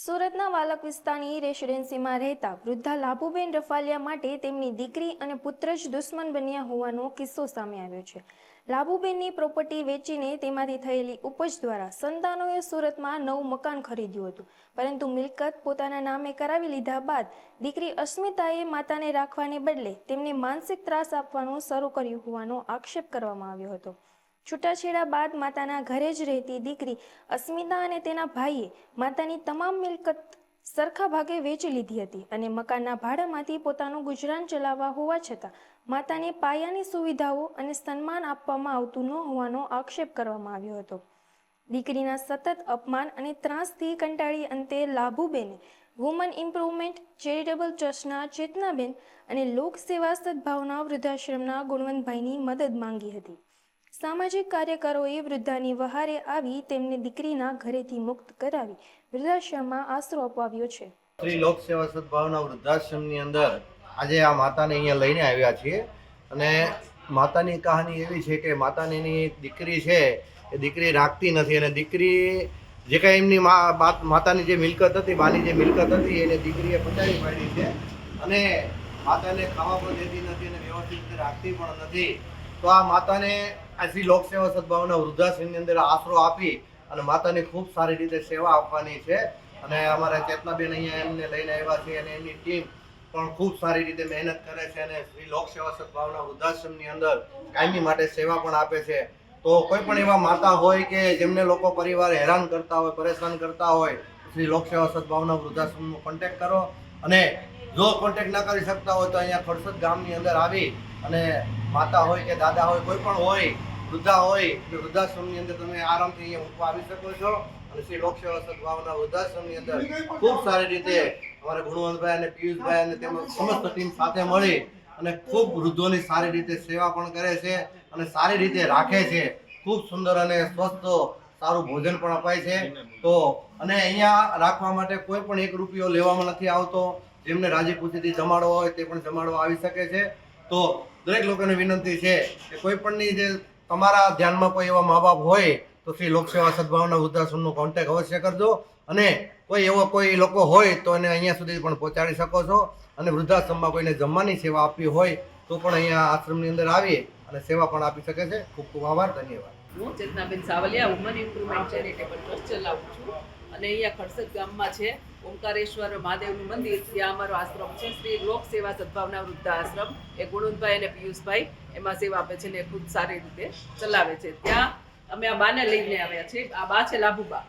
સુરતના વાલક વિસ્તારની રેસિડેન્સીમાં રહેતા વૃદ્ધા લાભુબેન રફાલિયા માટે તેમની દીકરી અને પુત્ર જ દુશ્મન બન્યા હોવાનો કિસ્સો સામે આવ્યો છે। લાભુબેનની પ્રોપર્ટી વેચીને તેમાંથી થયેલી ઉપજ દ્વારા સંતાનોએ સુરતમાં નવું મકાન ખરીદ્યું હતું, પરંતુ મિલકત પોતાના નામે કરાવી લીધા બાદ દીકરી અસ્મિતાએ માતાને રાખવાને બદલે તેમને માનસિક ત્રાસ આપવાનું શરૂ કર્યું હોવાનો આક્ષેપ કરવામાં આવ્યો હતો। છૂટાછેડા બાદ માતાના ઘરે જ રહેતી દીકરી અસ્મિતા અને તેના ભાઈએ માતાની તમામ મિલકત સરખા ભાગે વેચી લીધી હતી અને મકાનના ભાડામાંથી પોતાનું ગુજરાન ચલાવવા હોવા છતાં માતાને પાયાની સુવિધાઓ અને સન્માન આપવામાં આવતું ન હોવાનો આક્ષેપ કરવામાં આવ્યો હતો। દીકરીના સતત અપમાન અને ત્રાસથી કંટાળી અંતે લાભુબેને વુમન ઇમ્પ્રુવમેન્ટ ચેરિટેબલ ટ્રસ્ટના ચેતનાબેન અને લોક સેવા સદભાવના વૃદ્ધાશ્રમના ગુણવંતભાઈની મદદ માંગી હતી। સામાજિક કાર્યકરોએ વૃદ્ધાની વહારે આવી તેમને દીકરીના ઘરેથી મુક્ત કરાવી વૃદ્ધાશ્રમમાં આશરો અપાવ્યો છે। શ્રી લોક સેવા સદભાવના વૃદ્ધાશ્રમની અંદર આજે આ માતાને અહીંયા લઈને આવ્યા છીએ અને માતાની કહાની એવી છે કે માતાની દીકરી છે એ દીકરી રાખતી નથી અને દીકરી જે કાંઈ એમની માતાની જે મિલકત હતી, બાની જે મિલકત હતી એને દીકરીએ પચાવી પાડી છે અને માતાને ખાવા પણ દેતી નથી અને વ્યવસ્થિત રીતે રાખતી પણ નથી। તો આ માતાને આ શ્રી લોક સેવા સદભાવના વૃદ્ધાશ્રમની અંદર આશરો આપી અને માતાની ખૂબ સારી રીતે સેવા આપવાની છે અને અમારા ચેતનાબેન અહીંયા એમને લઈને આવ્યા છે અને એમની ટીમ પણ ખૂબ સારી રીતે મહેનત કરે છે અને શ્રી લોક સેવા સદભાવના વૃદ્ધાશ્રમની અંદર કાયમી માટે સેવા પણ આપે છે। તો કોઈ પણ એવા માતા હોય કે જેમને લોકો પરિવાર હેરાન કરતા હોય, પરેશાન કરતા હોય, શ્રી લોક સેવા સદભાવના વૃદ્ધાશ્રમનો કોન્ટેક્ટ કરો અને જો કોન્ટેક્ટ ના કરી શકતા હોય તો અહીંયા ખડસદ ગામની અંદર આવી અને માતા હોય કે દાદા હોય, કોઈ પણ હોય, વૃદ્ધા હોય, વૃદ્ધાશ્રમની અંદર તમે આરામથી અહીંયા મૂકવા આવી શકો છો અને શ્રી લોક સેવા સદભાવના વૃદ્ધાશ્રમની અંદર ખૂબ સારી રીતે અમારા ગુણવંતભાઈ અને પિયુષભાઈ અને તેમજ સમસ્ત ટીમ સાથે મળી અને ખૂબ વૃદ્ધોની સારી રીતે સેવા પણ કરે છે અને સારી રીતે રાખે છે। ખૂબ સુંદર અને સ્વસ્થ સારું ભોજન પણ અપાય છે। તો અને અહીંયા રાખવા માટે કોઈ પણ એક રૂપિયો લેવામાં નથી આવતો। જેમને રાજી ખુશીથી જમાડવા હોય તે પણ જમાડવા આવી શકે છે। તો દરેક લોકોને વિનંતી છે કે કોઈ પણની જે તમારા ધ્યાનમાં કોઈ એવા મા બાપ હોય તો શ્રી લોક સેવા સદભાવના વૃદ્ધાશ્રમનો કોન્ટેક્ટ અવશ્ય કરજો અને કોઈ લોકો હોય તો એને અહીંયા સુધી પણ પહોંચાડી શકો છો અને વૃદ્ધાશ્રમમાં કોઈને જમવાની સેવા આપવી હોય તો પણ અહીંયા આશ્રમની અંદર આવી અને સેવા પણ આપી શકે છે। ખૂબ ખૂબ આભાર, ધન્યવાદ। હું Chetnaben Savaliya woman improvement charitable trust ચલાવું છું અને અહીંયા ખડસદ ગામમાં છે ઓમકારેશ્વર મહાદેવનું મંદિર, ત્યાં અમારો આશ્રમ છે શ્રી લોક સેવા સદભાવના વૃદ્ધાશ્રમ। એ ગુણવંતભાઈ અને પિયુષભાઈ એમાં સેવા આપે છે ને ખૂબ સારી રીતે ચલાવે છે। ત્યાં અમે આ બાને લઈને આવ્યા છીએ। આ બા છે લાભુબા,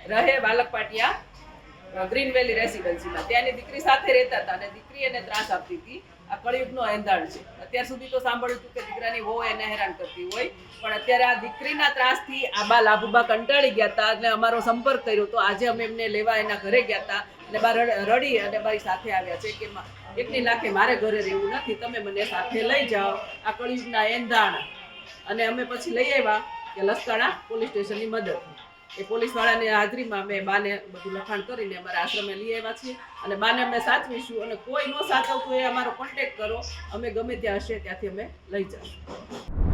રહે વાલક પાટિયા ગ્રીન વેલી રેસિડેન્સીમાં। ત્યાંની દીકરી સાથે રહેતા હતા અને દીકરી એને ત્રાસ આપતી હતી। આ કળિયુગનો એંધાણ છે। અત્યાર સુધી તો સાંભળ્યું હતું કે દીકરાની વહુ એને હેરાન કરતી હોય, પણ અત્યારે આ દીકરીના ત્રાસથી આ બા લાભુબા કંટાળી ગયા હતા એટલે અમારો સંપર્ક કર્યો તો આજે અમે એમને લેવા એના ઘરે ગયા હતા અને બા રડી અને મારી સાથે આવ્યા છે કે એકની લાખે મારે ઘરે રહેવું નથી, તમે મને સાથે લઈ જાઓ આ કળિયુગના એંધાણ। અને અમે પછી લઈ આવ્યા કે લસકાણા પોલીસ સ્ટેશનની મદદ, એ પોલીસવાળાની હાજરીમાં અમે બાને બધું લખાણ કરીને અમારા આશ્રમે લઈ આવ્યા છીએ અને બાને અમે સાચવીશું અને કોઈ ન સાચવતું એ અમારો કોન્ટેક્ટ કરો, અમે ગમે ત્યાં હશે ત્યાંથી અમે લઈ જઈશું।